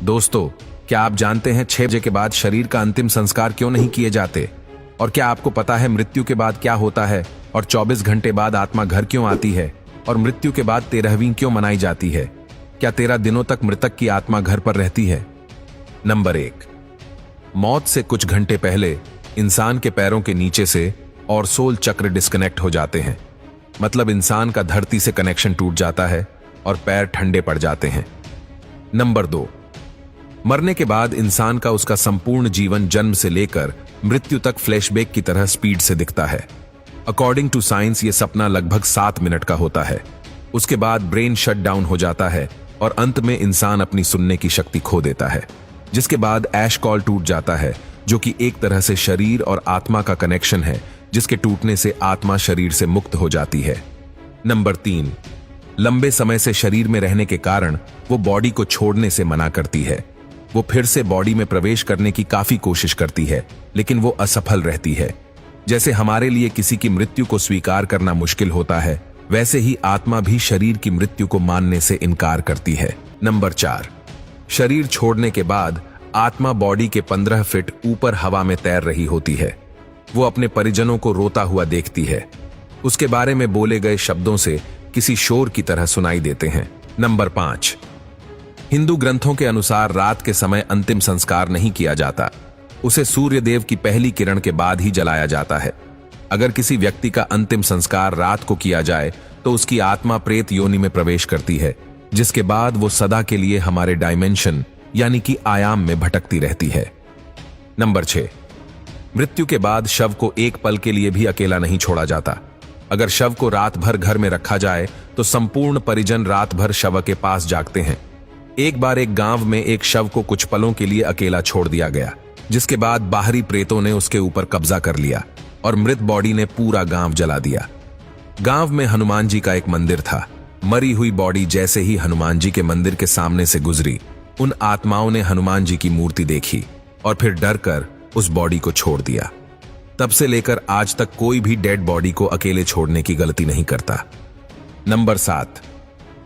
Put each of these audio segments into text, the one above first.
दोस्तों, क्या आप जानते हैं 6 बजे के बाद शरीर का अंतिम संस्कार क्यों नहीं किए जाते? और क्या आपको पता है मृत्यु के बाद क्या होता है? और 24 घंटे बाद आत्मा घर क्यों आती है? और मृत्यु के बाद 13वीं क्यों मनाई जाती है? क्या 13 दिनों तक मृतक की आत्मा घर पर रहती है? नंबर 1, मौत से कुछ घंटे पहले इंसान के पैरों के नीचे से और सोल चक्र डिस्कनेक्ट हो जाते हैं। मतलब इंसान का धरती से कनेक्शन टूट जाता है और पैर ठंडे पड़ जाते हैं। नंबर 2, मरने के बाद इंसान का उसका संपूर्ण जीवन जन्म से लेकर मृत्यु तक फ्लैशबैक की तरह स्पीड से दिखता है। अकॉर्डिंग टू साइंस ये सपना लगभग 7 मिनट का होता है। उसके बाद ब्रेन शट डाउन हो जाता है और अंत में इंसान अपनी सुनने की शक्ति खो देता है, जिसके बाद ऐश कॉल टूट जाता है, जो कि एक तरह से शरीर और आत्मा का कनेक्शन है, जिसके टूटने से आत्मा शरीर से मुक्त हो जाती है। नंबर 3, लंबे समय से शरीर में रहने के कारण वो बॉडी को छोड़ने से मना करती है। वो फिर से बॉडी में प्रवेश करने की काफी कोशिश करती है, लेकिन वो असफल रहती है। जैसे हमारे लिए किसी की मृत्यु को स्वीकार करना मुश्किल होता है, वैसे ही आत्मा भी शरीर की मृत्यु को मानने से इनकार करती है। नंबर 4, शरीर छोड़ने के बाद आत्मा बॉडी के 15 फीट ऊपर हवा में तैर रही होती है। वो अपने परिजनों को रोता हुआ देखती है। उसके बारे में बोले गए शब्दों से किसी शोर की तरह सुनाई देते हैं। नंबर 5, हिंदू ग्रंथों के अनुसार रात के समय अंतिम संस्कार नहीं किया जाता। उसे सूर्य देव की पहली किरण के बाद ही जलाया जाता है। अगर किसी व्यक्ति का अंतिम संस्कार रात को किया जाए तो उसकी आत्मा प्रेत योनि में प्रवेश करती है, जिसके बाद वो सदा के लिए हमारे डायमेंशन यानी कि आयाम में भटकती रहती है। नंबर 6, मृत्यु के बाद शव को एक पल के लिए भी अकेला नहीं छोड़ा जाता। अगर शव को रात भर घर में रखा जाए तो संपूर्ण परिजन रात भर शव के पास जागते हैं। एक बार एक गांव में एक शव को कुछ पलों के लिए अकेला छोड़ दिया गया, जिसके बाद बाहरी प्रेतों ने उसके ऊपर कब्जा कर लिया और मृत बॉडी ने पूरा गांव जला दिया। गांव में हनुमान जी का एक मंदिर था। मरी हुई बॉडी जैसे ही हनुमान जी के मंदिर के सामने से गुजरी, उन आत्माओं ने हनुमान जी की मूर्ति देखी और फिर डर कर उस बॉडी को छोड़ दिया। तब से लेकर आज तक कोई भी डेड बॉडी को अकेले छोड़ने की गलती नहीं करता। नंबर 7,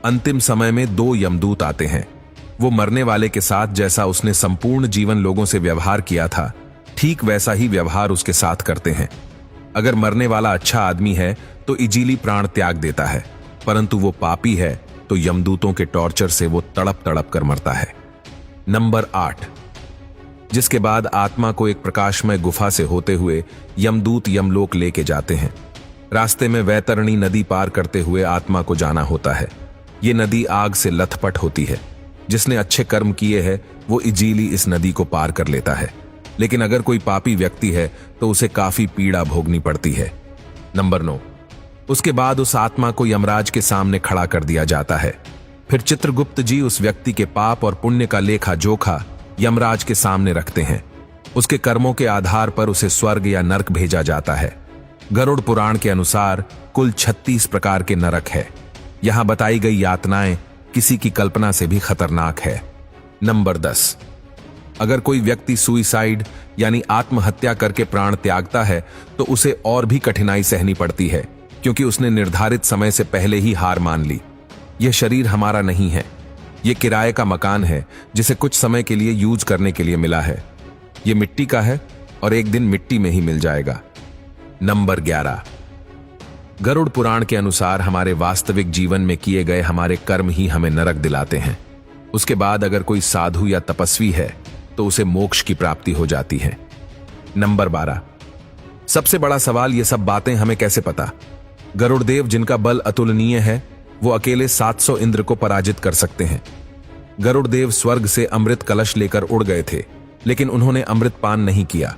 अंतिम समय में 2 यमदूत आते हैं। वो मरने वाले के साथ जैसा उसने संपूर्ण जीवन लोगों से व्यवहार किया था, ठीक वैसा ही व्यवहार उसके साथ करते हैं। अगर मरने वाला अच्छा आदमी है तो इजीली प्राण त्याग देता है, परंतु वो पापी है तो यमदूतों के टॉर्चर से वो तड़प तड़प कर मरता है। नंबर 8, जिसके बाद आत्मा को एक प्रकाशमय गुफा से होते हुए यमदूत यमलोक लेके जाते हैं। रास्ते में वैतरणी नदी पार करते हुए आत्मा को जाना होता है। ये नदी आग से लथपथ होती है। जिसने अच्छे कर्म किए हैं वो इजीली इस नदी को पार कर लेता है, लेकिन अगर कोई पापी व्यक्ति है तो उसे काफी पीड़ा भोगनी पड़ती है। नंबर 9, उसके बाद उस आत्मा को यमराज के सामने खड़ा कर दिया जाता है। फिर चित्रगुप्त जी उस व्यक्ति के पाप और पुण्य का लेखा जोखा यमराज के सामने रखते हैं। उसके कर्मों के आधार पर उसे स्वर्ग या नरक भेजा जाता है। गरुड़ पुराण के अनुसार कुल 36 प्रकार के नरक है। यहां बताई गई यातनाएं किसी की कल्पना से भी खतरनाक है। नंबर 10, अगर कोई व्यक्ति सुइसाइड यानी आत्महत्या करके प्राण त्यागता है तो उसे और भी कठिनाई सहनी पड़ती है, क्योंकि उसने निर्धारित समय से पहले ही हार मान ली। यह शरीर हमारा नहीं है, यह किराए का मकान है जिसे कुछ समय के लिए यूज करने के लिए मिला है। यह मिट्टी का है और एक दिन मिट्टी में ही मिल जाएगा। नंबर 11, गरुड़ पुराण के अनुसार हमारे वास्तविक जीवन में किए गए हमारे कर्म ही हमें नरक दिलाते हैं। उसके बाद अगर कोई साधु या तपस्वी है तो उसे मोक्ष की प्राप्ति हो जाती है। नंबर 12, सबसे बड़ा सवाल, ये सब बातें हमें कैसे पता? गरुड़ देव जिनका बल अतुलनीय है, वो अकेले 700 इंद्र को पराजित कर सकते हैं। गरुड़ देव स्वर्ग से अमृत कलश लेकर उड़ गए थे, लेकिन उन्होंने अमृत पान नहीं किया।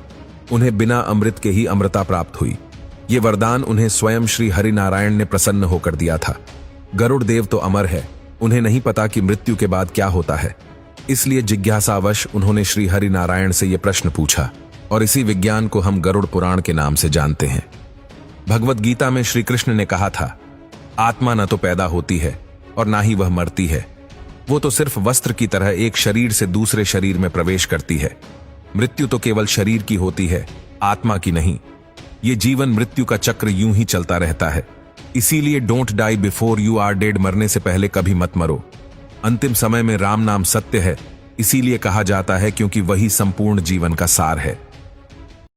उन्हें बिना अमृत के ही अमृता प्राप्त हुई। ये वरदान उन्हें स्वयं श्री हरि नारायण ने प्रसन्न होकर दिया था। गरुड़ देव तो अमर है, उन्हें नहीं पता कि मृत्यु के बाद क्या होता है। इसलिए जिज्ञासावश उन्होंने श्री हरि नारायण से यह प्रश्न पूछा, और इसी विज्ञान को हम गरुड़ पुराण के नाम से जानते हैं। भगवत गीता में श्री कृष्ण ने कहा था, आत्मा न तो पैदा होती है और ना ही वह मरती है। वो तो सिर्फ वस्त्र की तरह एक शरीर से दूसरे शरीर में प्रवेश करती है। मृत्यु तो केवल शरीर की होती है, आत्मा की नहीं। ये जीवन मृत्यु का चक्र यूं ही चलता रहता है। इसीलिए don't die before you are dead, मरने से पहले कभी मत मरो। अंतिम समय में राम नाम सत्य है, इसीलिए कहा जाता है क्योंकि वही संपूर्ण जीवन का सार है।